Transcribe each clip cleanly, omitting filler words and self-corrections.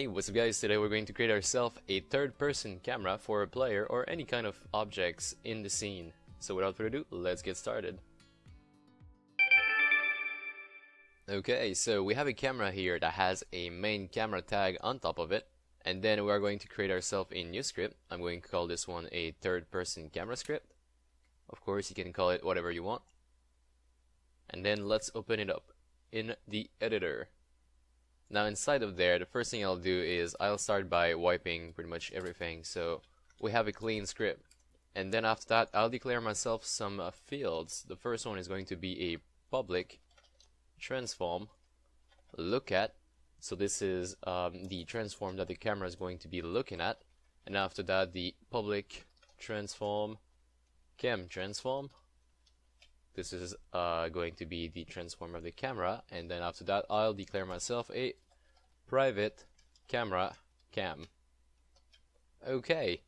Hey, what's up guys? Today we're going to create ourselves a third-person camera for a player or any kind of objects in the scene. So without further ado, let's get started. Okay, so we have a camera here that has a main camera tag on top of it, and then we are going to create ourselves a new script. I'm going to call this one a third-person camera script. Of course, you can call it whatever you want. And then let's open it up in the editor. Now inside of there, the first thing I'll do is I'll start by wiping pretty much everything, so we have a clean script. And then after that, I'll declare myself some fields. The first one is going to be a public transform look at. So this is the transform that the camera is going to be looking at. And after that, the public transform cam transform. This is going to be the transform of the camera, and then after that I'll declare myself a private camera cam. Okay,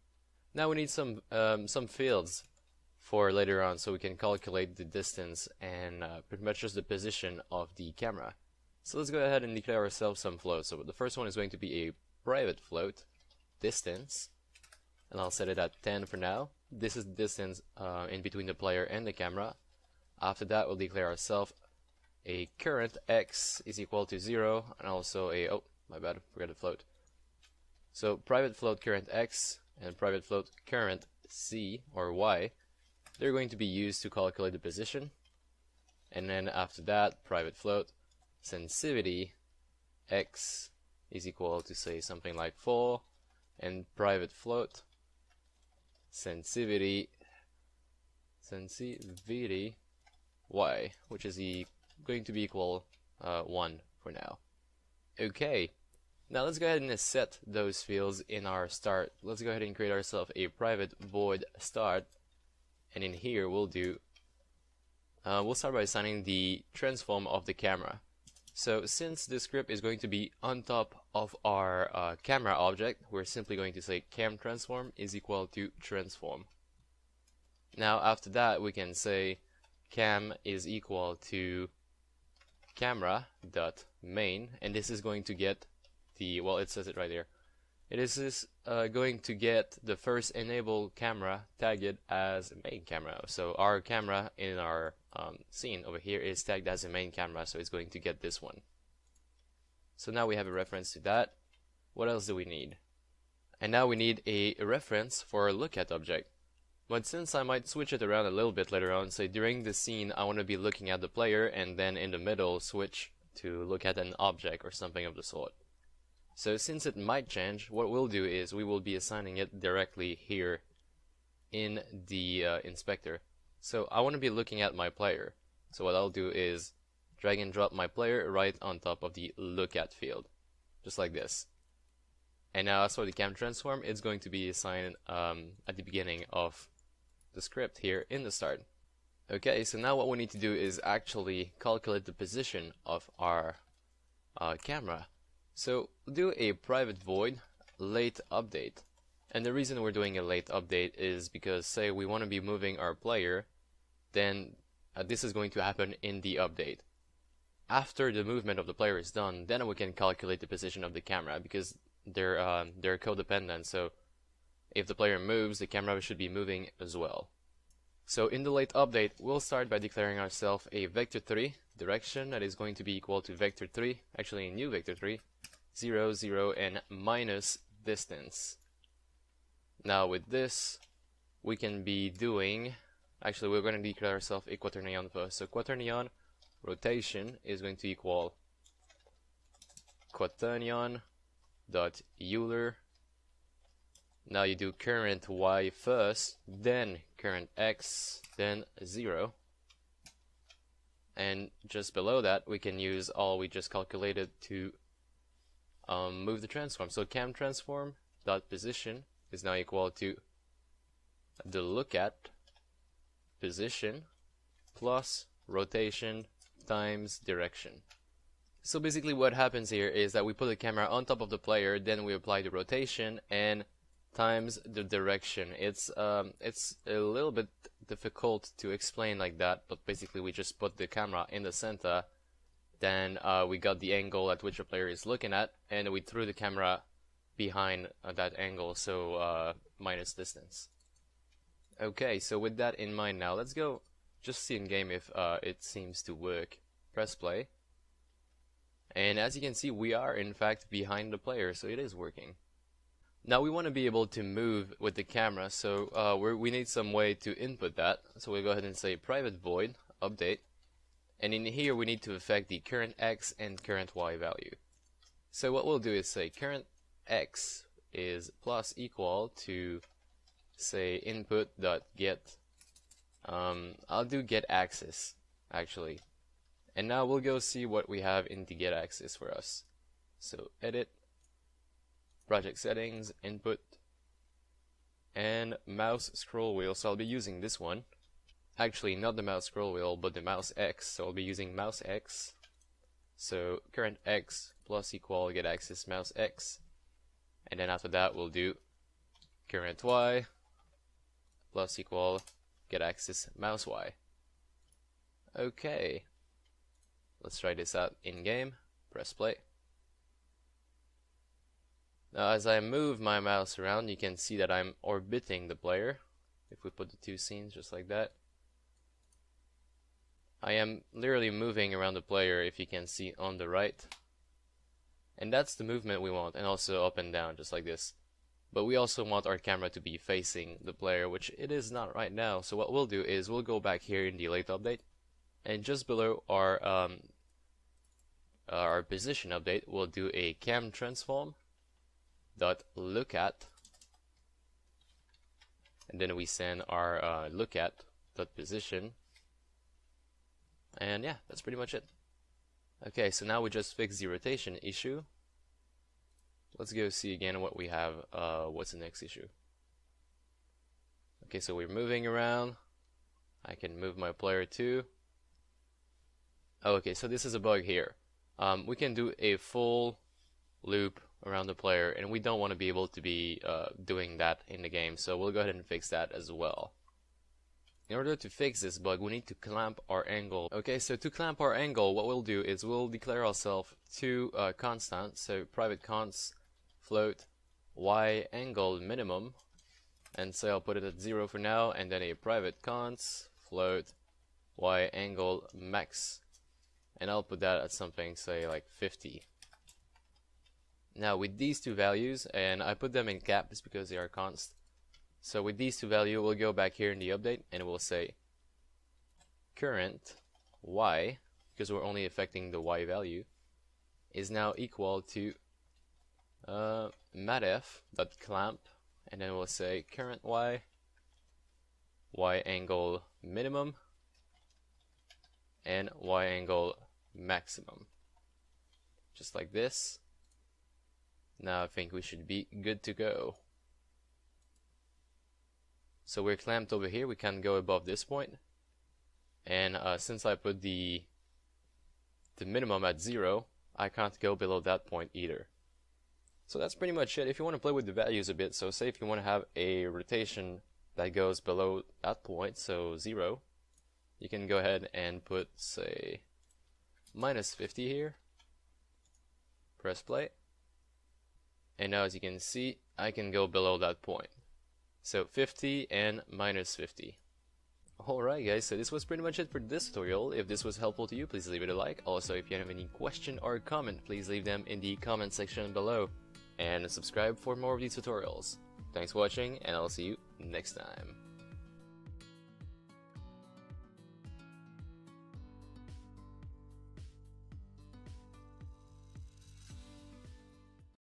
now we need some fields for later on, so we can calculate the distance and pretty much just the position of the camera. So let's go ahead and declare ourselves some floats. So the first one is going to be a private float distance, and I'll set it at 10 for now. This is the distance in between the player and the camera. After that, we'll declare ourselves a current x is equal to 0, and also a, oh my bad, forgot to float. So private float current x and private float current c or y, they're going to be used to calculate the position. And then after that, private float sensitivity x is equal to, say, something like 4, and private float sensitivity y, which is going to be equal 1 for now. Okay, now let's go ahead and set those fields in our start. Let's go ahead and create ourselves a private void start, and in here we'll start by assigning the transform of the camera. So since this script is going to be on top of our camera object, we're simply going to say cam transform is equal to transform. Now after that, we can say cam is equal to camera dot main, and this is going to get the, well, it says it right there. It is going to get the first enable camera tagged as a main camera. So our camera in our scene over here is tagged as a main camera, so it's going to get this one. So now we have a reference to that. What else do we need? And now we need a reference for a look at object. But since I might switch it around a little bit later on, say during the scene I want to be looking at the player, and then in the middle switch to look at an object or something of the sort. So since it might change, what we'll do is we will be assigning it directly here in the inspector. So I want to be looking at my player. So what I'll do is drag and drop my player right on top of the look at field, just like this. And now as for the cam transform, it's going to be assigned at the beginning of the script here in the start. Okay, so now what we need to do is actually calculate the position of our camera. So we'll do a private void late update, and the reason we're doing a late update is because, say we want to be moving our player, then this is going to happen in the update. After the movement of the player is done, then we can calculate the position of the camera, because they're codependent. So if the player moves, the camera should be moving as well. So in the late update, we'll start by declaring ourselves a vector3 direction that is going to be equal to vector3, actually a new vector3, 0, 0, and minus distance. Now with this, we can be doing, actually we're going to declare ourselves a quaternion first. So quaternion rotation is going to equal quaternion dot Euler. Now you do current y first, then current x, then 0. And just below that, we can use all we just calculated to move the transform. So cam transform dot position is now equal to the look at position plus rotation times direction. So basically what happens here is that we put the camera on top of the player, then we apply the rotation, and times the direction. It's a little bit difficult to explain like that, but basically we just put the camera in the center Then we got the angle at which the player is looking at, and we threw the camera behind that angle, so minus distance. Okay, so with that in mind now, let's go just see in game if it seems to work. Press play. And as you can see, we are in fact behind the player, so it is working. Now we want to be able to move with the camera, so we need some way to input that. So we'll go ahead and say private void update. And in here we need to affect the current X and current Y value. So what we'll do is say current X is plus equal to, say, input.get. I'll do get axis actually. And now we'll go see what we have in the get axis for us. So edit, project settings, input, and mouse scroll wheel. So I'll be using this one. Actually, not the mouse scroll wheel, but the mouse X. So I'll be using mouse X. So current X plus equal get axis mouse X. And then after that, we'll do current Y plus equal get axis mouse Y. Okay. Let's try this out in game. Press play. Now as I move my mouse around, you can see that I'm orbiting the player. If we put the two scenes just like that, I am literally moving around the player, if you can see on the right. And that's the movement we want, and also up and down just like this. But we also want our camera to be facing the player, which it is not right now. So what we'll do is we'll go back here in the late update, and just below our position update, we'll do a cam transform dot look at, and then we send our look at dot position, and yeah, that's pretty much it. Okay, so now we just fixed the rotation issue. Let's go see again what we have. What's the next issue? Okay, so we're moving around. I can move my player too. Oh, okay, so this is a bug here. We can do a full loop around the player, and we don't want to be able to be doing that in the game, so we'll go ahead and fix that as well. In order to fix this bug, we need to clamp our angle. Okay, so to clamp our angle, what we'll do is we'll declare ourselves two constants, so private const float y angle minimum, and so I'll put it at 0 for now, and then a private const float y angle max, and I'll put that at something, say like 50. Now with these two values, and I put them in caps because they are const, so with these two values we'll go back here in the update and we'll say current y, because we're only affecting the y value, is now equal to matf.clamp, and then we'll say current y angle minimum, and y angle maximum, just like this. Now I think we should be good to go. So we're clamped over here, we can't go above this point, and since I put the minimum at 0, I can't go below that point either. So that's pretty much it. If you want to play with the values a bit, so say if you want to have a rotation that goes below that point, so 0, you can go ahead and put, say, minus 50 here. Press play. And now as you can see, I can go below that point. So 50 and minus 50. Alright guys, so this was pretty much it for this tutorial. If this was helpful to you, please leave it a like. Also, if you have any question or comment, please leave them in the comment section below. And subscribe for more of these tutorials. Thanks for watching, and I'll see you next time.